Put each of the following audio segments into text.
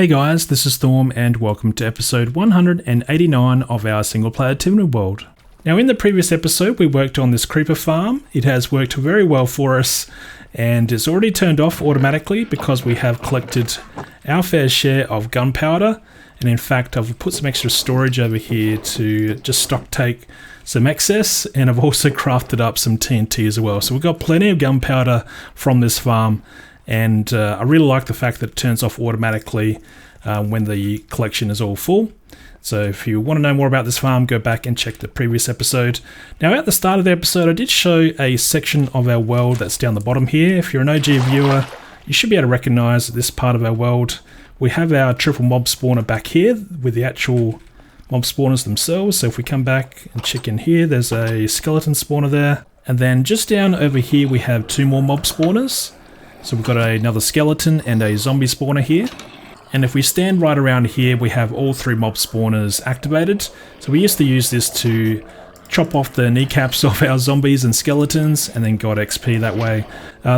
Hey guys, this is Storm and welcome to episode 189 of our single player Tiveden world. Now in the previous episode we worked on this creeper farm. It has worked very well for us and it's already turned off automatically because we have collected our fair share of gunpowder, and in fact I've put some extra storage over here to just stock take some excess, and I've also crafted up some TNT as well. So we've got plenty of gunpowder from this farm. And I really like the fact that it turns off automatically when the collection is all full. So if you want to know more about this farm, go back and check the previous episode. Now at the start of the episode, I did show a section of our world that's down the bottom here. If you're an OG viewer, you should be able to recognize this part of our world. We have our triple mob spawner back here with the actual mob spawners themselves. So if we come back and check in here, there's a skeleton spawner there. And then just down over here, we have two more mob spawners. So we've got another skeleton and a zombie spawner here. And if we stand right around here, we have all three mob spawners activated. So we used to use this to chop off the kneecaps of our zombies and skeletons and then got XP that way.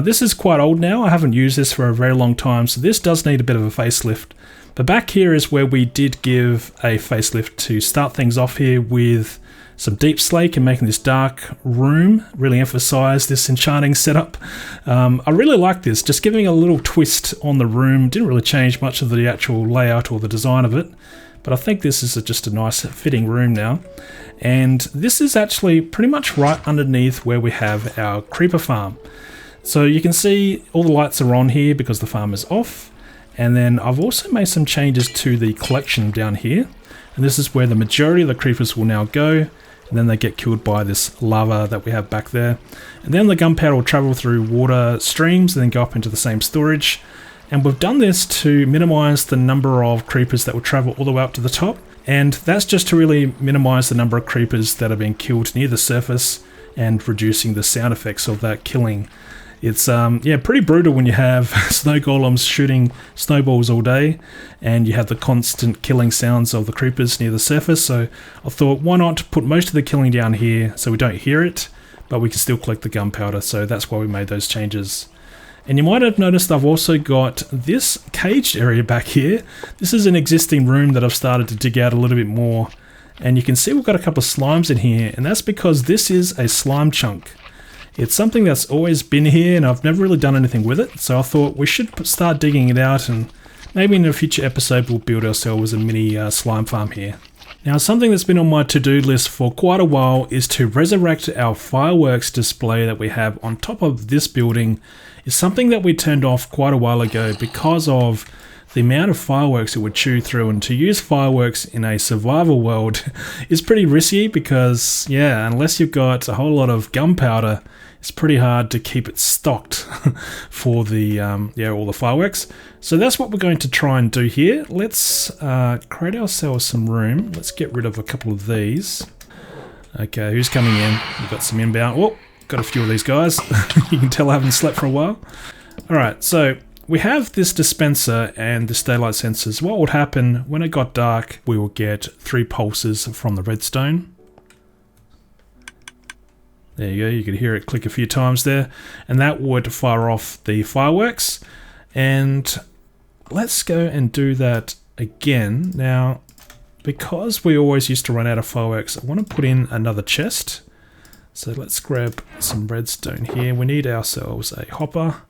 This is quite old now. I haven't used this for a very long time, so this does need a bit of a facelift. But back here is where we did give a facelift to start things off here with some deep slate and making this dark room really emphasize this enchanting setup. I really like this, just giving a little twist on the room. Didn't really change much of the actual layout or the design of it, but I think this is just a nice fitting room now. And this is actually pretty much right underneath where we have our creeper farm. So you can see all the lights are on here because the farm is off. And then I've also made some changes to the collection down here. And this is where the majority of the creepers will now go. And then they get killed by this lava that we have back there. And then the gunpowder will travel through water streams and then go up into the same storage. And we've done this to minimize the number of creepers that will travel all the way up to the top. And that's just to really minimize the number of creepers that are being killed near the surface and reducing the sound effects of that killing. It's pretty brutal when you have snow golems shooting snowballs all day and you have the constant killing sounds of the creepers near the surface. So I thought, why not put most of the killing down here so we don't hear it, but we can still collect the gunpowder. So that's why we made those changes. And you might have noticed I've also got this caged area back here. This is an existing room that I've started to dig out a little bit more. And you can see we've got a couple of slimes in here, and that's because this is a slime chunk. It's something that's always been here and I've never really done anything with it, so I thought we should start digging it out, and maybe in a future episode we'll build ourselves a mini slime farm here. Now something that's been on my to-do list for quite a while is to resurrect our fireworks display that we have on top of this building. It's something that we turned off quite a while ago because of the amount of fireworks it would chew through, and to use fireworks in a survival world is pretty risky because, yeah, unless you've got a whole lot of gunpowder, it's pretty hard to keep it stocked for the all the fireworks. So that's what we're going to try and do here. Let's create ourselves some room. Let's get rid of a couple of these. Okay, who's coming in? We've got some inbound. Oh, got a few of these guys. You can tell I haven't slept for a while. All right, so we have this dispenser and this daylight sensors. What would happen when it got dark, we will get 3 pulses from the redstone. There you go, you could hear it click a few times there, and that would fire off the fireworks. And let's go and do that again. Now, because we always used to run out of fireworks, I want to put in another chest. So let's grab some redstone here. We need ourselves a hopper.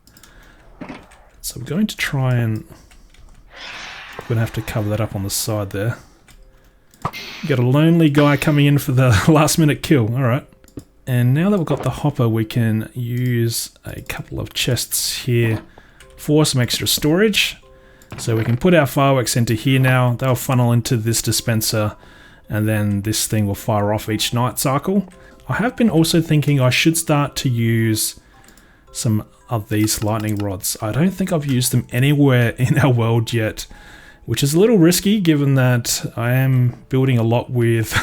So we're going to try and, we're going to have to cover that up on the side there. Got a lonely guy coming in for the last minute kill, alright. And now that we've got the hopper, we can use a couple of chests here for some extra storage. So we can put our fireworks into here now. They'll funnel into this dispenser, and then this thing will fire off each night cycle. I have been also thinking I should start to use some of these lightning rods. I don't think I've used them anywhere in our world yet, which is a little risky given that I am building a lot with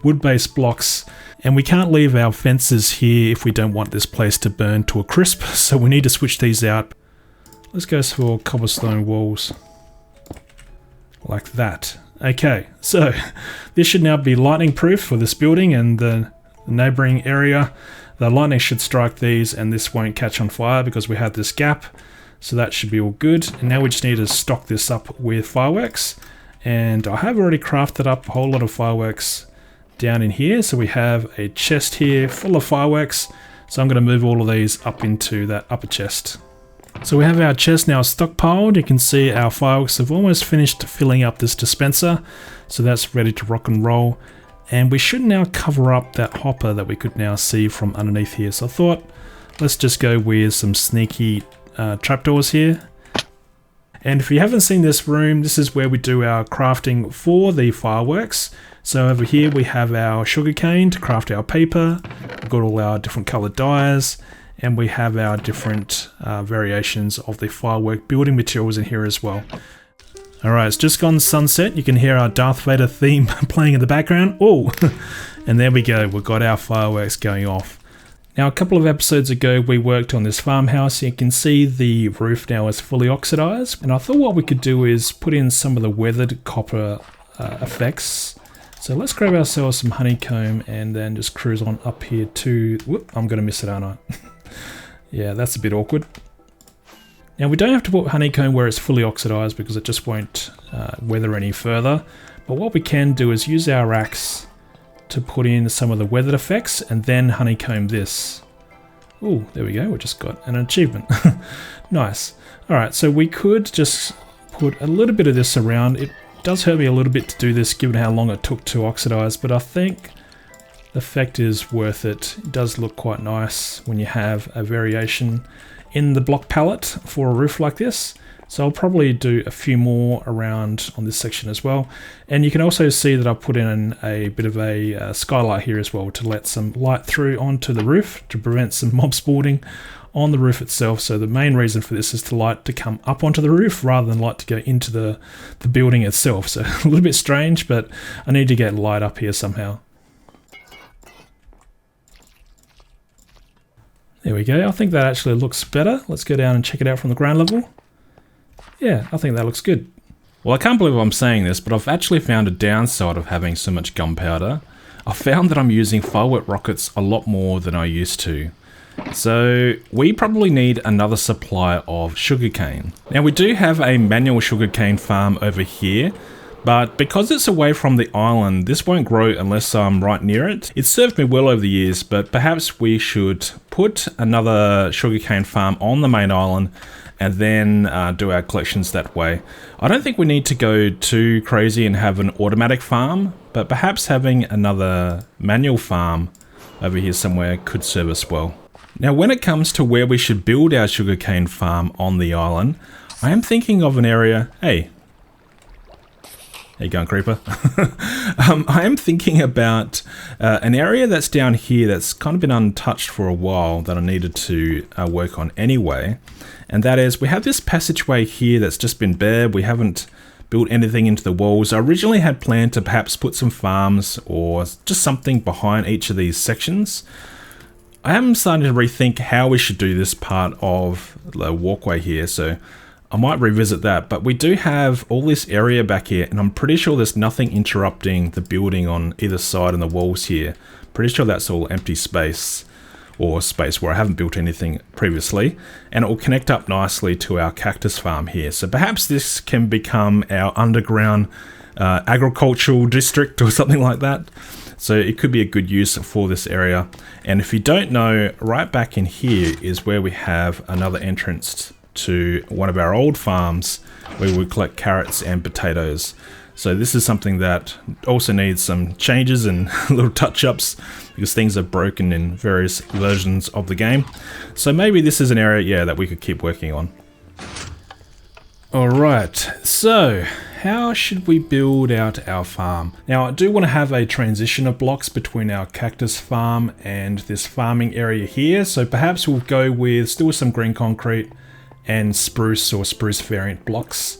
wood-based blocks, and we can't leave our fences here if we don't want this place to burn to a crisp, so we need to switch these out. Let's go for cobblestone walls, like that. Okay, so this should now be lightning proof for this building and the neighboring area. The lightning should strike these and this won't catch on fire because we have this gap. So that should be all good. And now we just need to stock this up with fireworks. And I have already crafted up a whole lot of fireworks down in here. So we have a chest here full of fireworks. So I'm going to move all of these up into that upper chest. So we have our chest now stockpiled. You can see our fireworks have almost finished filling up this dispenser. So that's ready to rock and roll. And we should now cover up that hopper that we could now see from underneath here. So I thought, let's just go with some sneaky trapdoors here. And if you haven't seen this room, this is where we do our crafting for the fireworks. So over here we have our sugarcane to craft our paper. We've got all our different colored dyes, and we have our different variations of the firework building materials in here as well. Alright, it's just gone sunset. You can hear our Darth Vader theme playing in the background. Oh, and there we go. We've got our fireworks going off. Now, a couple of episodes ago, we worked on this farmhouse. You can see the roof now is fully oxidized. And I thought what we could do is put in some of the weathered copper effects. So let's grab ourselves some honeycomb and then just cruise on up here to... Whoop, I'm going to miss it, aren't I? Yeah, that's a bit awkward. Now, we don't have to put honeycomb where it's fully oxidized because it just won't weather any further. But what we can do is use our axe to put in some of the weathered effects and then honeycomb this. Oh, there we go. We just got an achievement. Nice. All right, so we could just put a little bit of this around. It does hurt me a little bit to do this given how long it took to oxidize, but I think the effect is worth it. It does look quite nice when you have a variation in the block palette for a roof like this. So I'll probably do a few more around on this section as well. And you can also see that I've put in a bit of a skylight here as well to let some light through onto the roof to prevent some mob spawning on the roof itself. So the main reason for this is to light to come up onto the roof rather than light to go into the building itself. So a little bit strange, but I need to get light up here somehow. There we go. I think that actually looks better. Let's go down and check it out from the ground level. Yeah, I think that looks good. Well, I can't believe I'm saying this, but I've actually found a downside of having so much gunpowder. I found that I'm using firework rockets a lot more than I used to. So we probably need another supply of sugarcane. Now we do have a manual sugarcane farm over here, but because it's away from the island, this won't grow unless I'm right near it. It's served me well over the years, but perhaps we should put another sugarcane farm on the main island and then do our collections that way. I don't think we need to go too crazy and have an automatic farm, but perhaps having another manual farm over here somewhere could serve us well. Now, when it comes to where we should build our sugarcane farm on the island, I am thinking of an area... Hey. How you going, creeper? I am thinking about an area that's down here that's kind of been untouched for a while that I needed to work on anyway. And that is, we have this passageway here that's just been bare. We haven't built anything into the walls. I originally had planned to perhaps put some farms or just something behind each of these sections. I am starting to rethink how we should do this part of the walkway here, so I might revisit that. But we do have all this area back here, and I'm pretty sure there's nothing interrupting the building on either side and the walls here. Pretty sure that's all empty space, or space where I haven't built anything previously, and it will connect up nicely to our cactus farm here. So perhaps this can become our underground agricultural district or something like that. So it could be a good use for this area. And if you don't know, right back in here is where we have another entrance to one of our old farms where we collect carrots and potatoes. So this is something that also needs some changes and little touch-ups because things are broken in various versions of the game. So maybe this is an area, yeah, that we could keep working on. Alright, so how should we build out our farm? Now I do want to have a transition of blocks between our cactus farm and this farming area here. So perhaps we'll go with still some green concrete and spruce or spruce variant blocks.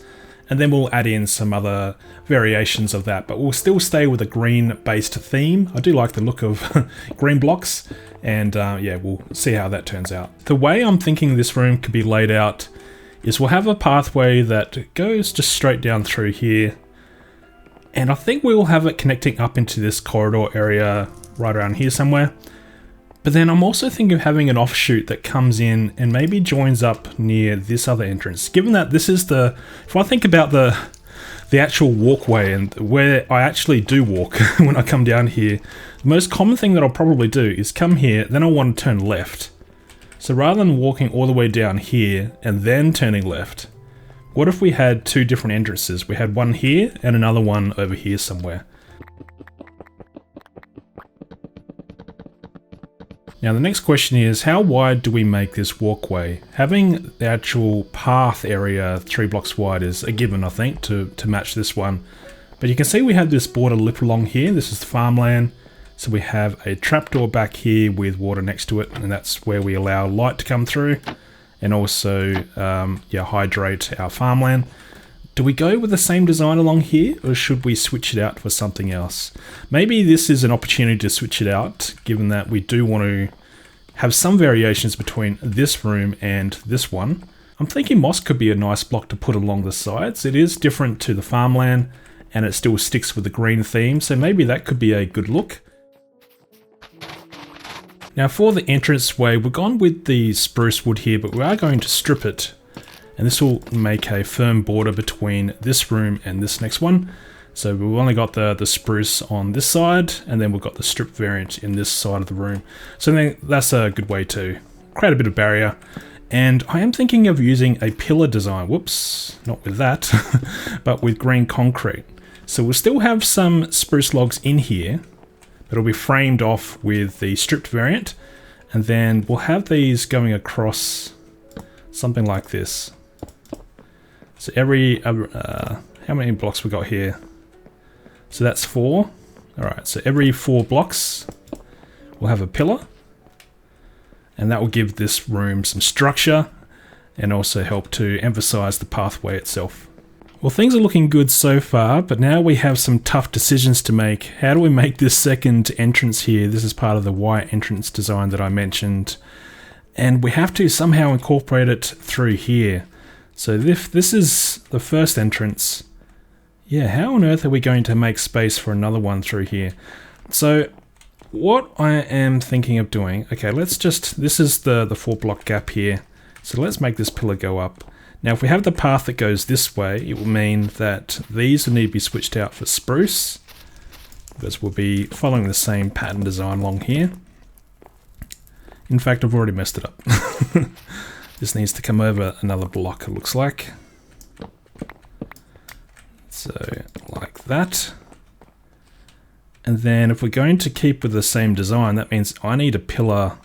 And then we'll add in some other variations of that, but we'll still stay with a green based theme. I do like the look of green blocks, and yeah, we'll see how that turns out. The way I'm thinking this room could be laid out is we'll have a pathway that goes just straight down through here. And I think we will have it connecting up into this corridor area right around here somewhere. But then I'm also thinking of having an offshoot that comes in and maybe joins up near this other entrance. Given that this is if I think about the actual walkway and where I actually do walk when I come down here, the most common thing that I'll probably do is come here, then I'll want to turn left. So rather than walking all the way down here and then turning left, what if we had two different entrances? We had one here and another one over here somewhere. Now the next question is, how wide do we make this walkway? Having the actual path area 3 blocks wide is a given, I think, to match this one. But you can see we have this border lip along here. This is the farmland. So we have a trapdoor back here with water next to it, and that's where we allow light to come through and also hydrate our farmland. Do we go with the same design along here, or should we switch it out for something else? Maybe this is an opportunity to switch it out, given that we do want to have some variations between this room and this one. I'm thinking moss could be a nice block to put along the sides. It is different to the farmland, and it still sticks with the green theme, so maybe that could be a good look. Now for the entranceway, we've gone with the spruce wood here, but we are going to strip it. And this will make a firm border between this room and this next one. So we've only got the spruce on this side, and then we've got the strip variant in this side of the room. So I think that's a good way to create a bit of barrier. And I am thinking of using a pillar design. Whoops, not with that, but with green concrete. So we'll still have some spruce logs in here, but it'll be framed off with the stripped variant. And then we'll have these going across something like this. So every, how many blocks we got here? So that's 4. Alright, so every 4 blocks we'll have a pillar. And that will give this room some structure and also help to emphasize the pathway itself. Well, things are looking good so far, but now we have some tough decisions to make. How do we make this second entrance here? This is part of the white entrance design that I mentioned. And we have to somehow incorporate it through here. So if this is the first entrance, yeah, how on earth are we going to make space for another one through here? So what I am thinking of doing, okay, this is the 4 block gap here. So let's make this pillar go up. Now if we have the path that goes this way, it will mean that these will need to be switched out for spruce, because we'll be following the same pattern design along here. In fact, I've already messed it up. This needs to come over another block, it looks like. So, like that. And then if we're going to keep with the same design, that means I need a pillar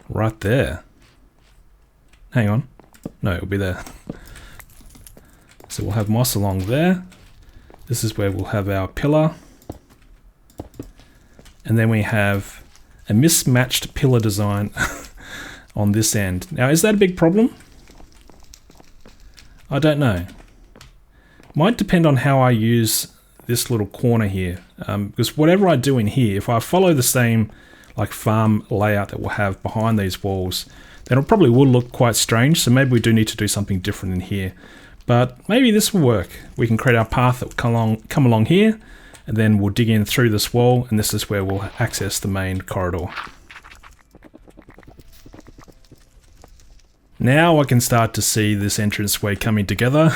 right there. Hang on. No, it'll be there. So we'll have moss along there. This is where we'll have our pillar. And then we have a mismatched pillar design on this end. Now, is that a big problem? I don't know. Might depend on how I use this little corner here. Because whatever I do in here, if I follow the same like farm layout that we'll have behind these walls, then it probably will look quite strange. So maybe we do need to do something different in here. But maybe this will work. We can create our path that will come along here, and then we'll dig in through this wall, and this is where we'll access the main corridor. Now I can start to see this entranceway coming together.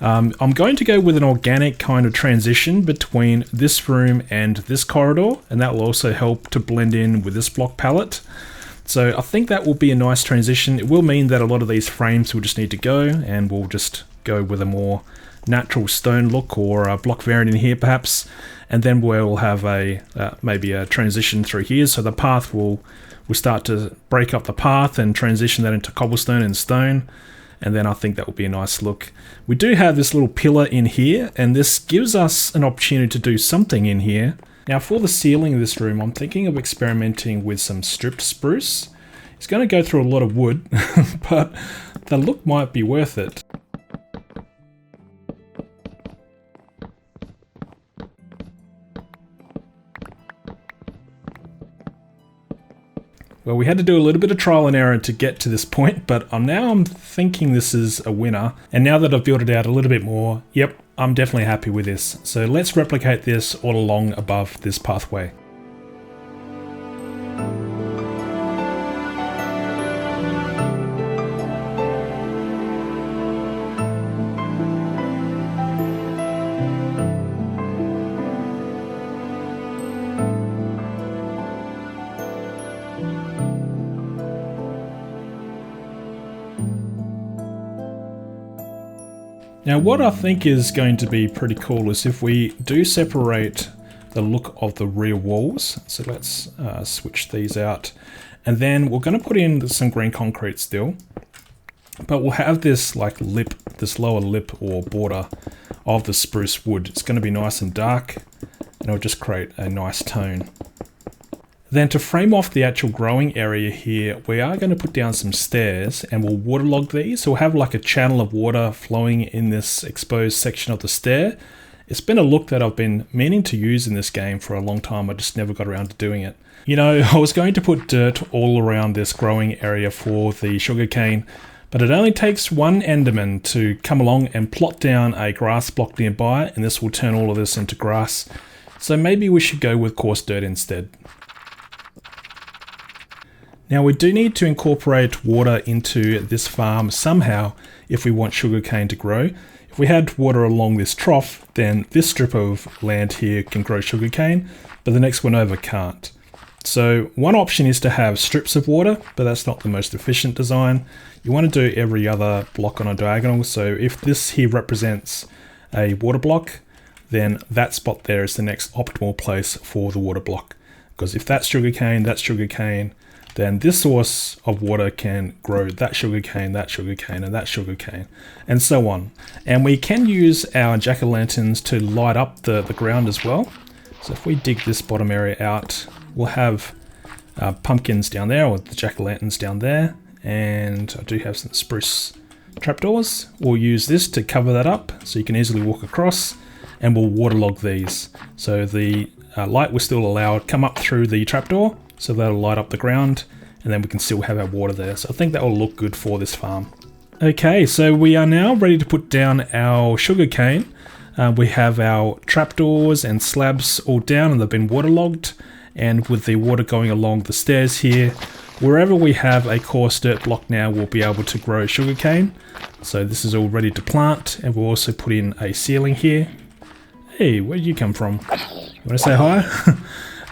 I'm going to go with an organic kind of transition between this room and this corridor, and that will also help to blend in with this block palette. So I think that will be a nice transition. It will mean that a lot of these frames will just need to go, and we'll just go with a more natural stone look or a block variant in here perhaps, and then we'll have a maybe a transition through here. So the path will start to break up the path and transition that into cobblestone and stone, and then I think that will be a nice look. We do have this little pillar in here, and this gives us an opportunity to do something in here. Now for the ceiling of this room, I'm thinking of experimenting with some stripped spruce. It's going to go through a lot of wood, but the look might be worth it. Well, we had to do a little bit of trial and error to get to this point, but I'm thinking this is a winner. And now that I've built it out a little bit more, yep, I'm definitely happy with this. So let's replicate this all along above this pathway. Now what I think is going to be pretty cool is if we do separate the look of the rear walls. So let's switch these out. And then we're going to put in some green concrete still. But we'll have this like lip, this lower lip or border of the spruce wood. It's going to be nice and dark, and it'll just create a nice tone. Then to frame off the actual growing area here, we are going to put down some stairs and we'll waterlog these. So we'll have like a channel of water flowing in this exposed section of the stair. It's been a look that I've been meaning to use in this game for a long time. I just never got around to doing it. You know, I was going to put dirt all around this growing area for the sugarcane, but it only takes one Enderman to come along and plot down a grass block nearby, and this will turn all of this into grass. So maybe we should go with coarse dirt instead. Now we do need to incorporate water into this farm somehow if we want sugarcane to grow. If we had water along this trough, then this strip of land here can grow sugarcane, but the next one over can't. So one option is to have strips of water, but that's not the most efficient design. You want to do every other block on a diagonal. So if this here represents a water block, then that spot there is the next optimal place for the water block. Because if that's sugarcane, then this source of water can grow that sugarcane, and that sugarcane, and so on. And we can use our jack-o'-lanterns to light up the ground as well. So if we dig this bottom area out, we'll have pumpkins down there, or the jack-o'-lanterns down there, and I do have some spruce trapdoors. We'll use this to cover that up so you can easily walk across, and we'll waterlog these. So the light will still allow it to come up through the trapdoor, so that'll light up the ground, and then we can still have our water there. So I think that will look good for this farm. Okay, so we are now ready to put down our sugarcane. We have our trapdoors and slabs all down and they've been waterlogged. And with the water going along the stairs here, wherever we have a coarse dirt block now, we'll be able to grow sugarcane. So this is all ready to plant, and we'll also put in a ceiling here. Hey, where did you come from? You want to say hi?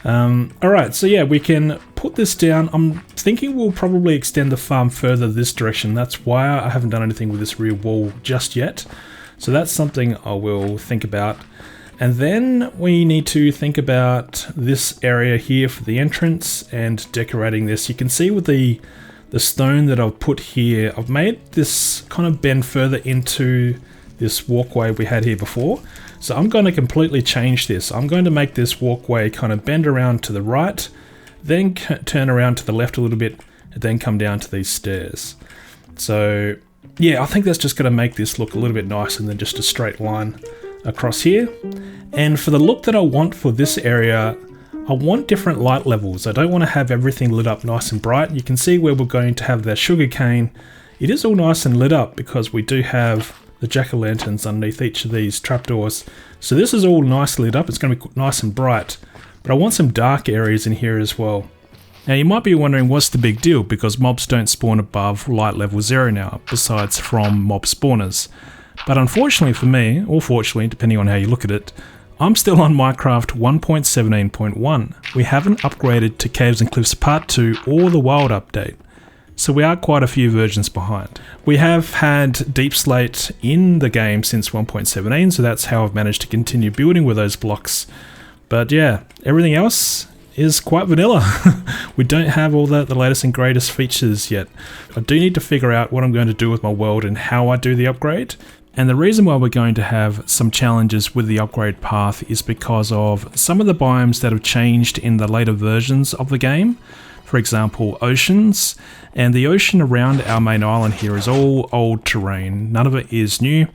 Alright, so yeah, we can put this down. I'm thinking we'll probably extend the farm further this direction. That's why I haven't done anything with this rear wall just yet. So that's something I will think about. And then we need to think about this area here for the entrance and decorating this. You can see with the stone that I've put here, I've made this kind of bend further into this walkway we had here before. So I'm going to completely change this. I'm going to make this walkway kind of bend around to the right, then turn around to the left a little bit, and then come down to these stairs. So yeah, I think that's just going to make this look a little bit nicer than just a straight line across here. And for the look that I want for this area, I want different light levels. I don't want to have everything lit up nice and bright. You can see where we're going to have the sugarcane. It is all nice and lit up because we do have the jack-o'-lanterns underneath each of these trapdoors. So this is all nice lit up. It's going to be nice and bright. But I want some dark areas in here as well. Now you might be wondering what's the big deal, because mobs don't spawn above light level 0 now, besides from mob spawners. But unfortunately for me, or fortunately depending on how you look at it, I'm still on Minecraft 1.17.1. We haven't upgraded to Caves and Cliffs Part 2 or the Wild update. So we are quite a few versions behind. We have had Deep Slate in the game since 1.17, so that's how I've managed to continue building with those blocks. But yeah, everything else is quite vanilla. We don't have all the latest and greatest features yet. I do need to figure out what I'm going to do with my world and how I do the upgrade. And the reason why we're going to have some challenges with the upgrade path is because of some of the biomes that have changed in the later versions of the game. For example, oceans, and the ocean around our main island here is all old terrain. None of it is new.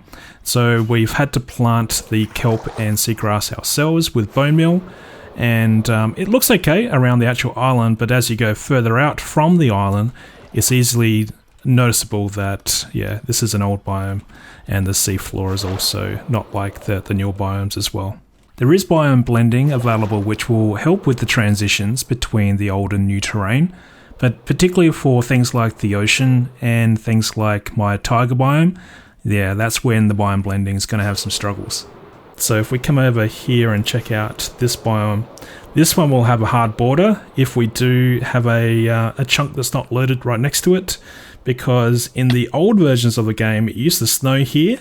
So we've had to plant the kelp and seagrass ourselves with bone meal, and it looks okay around the actual island, but as you go further out from the island, it's easily noticeable that, yeah, this is an old biome, and the seafloor is also not like the newer biomes as well. There is biome blending available which will help with the transitions between the old and new terrain, but particularly for things like the ocean and things like my taiga biome, yeah, that's when the biome blending is going to have some struggles. So if we come over here and check out this biome, this one will have a hard border if we do have a chunk that's not loaded right next to it, because in the old versions of the game it used to snow here,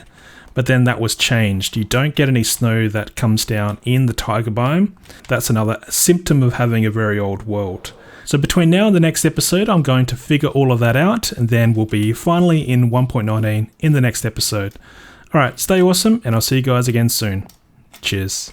but then that was changed. You don't get any snow that comes down in the taiga biome. That's another symptom of having a very old world. So between now and the next episode, I'm going to figure all of that out, and then we'll be finally in 1.19 in the next episode. Alright, stay awesome, and I'll see you guys again soon. Cheers.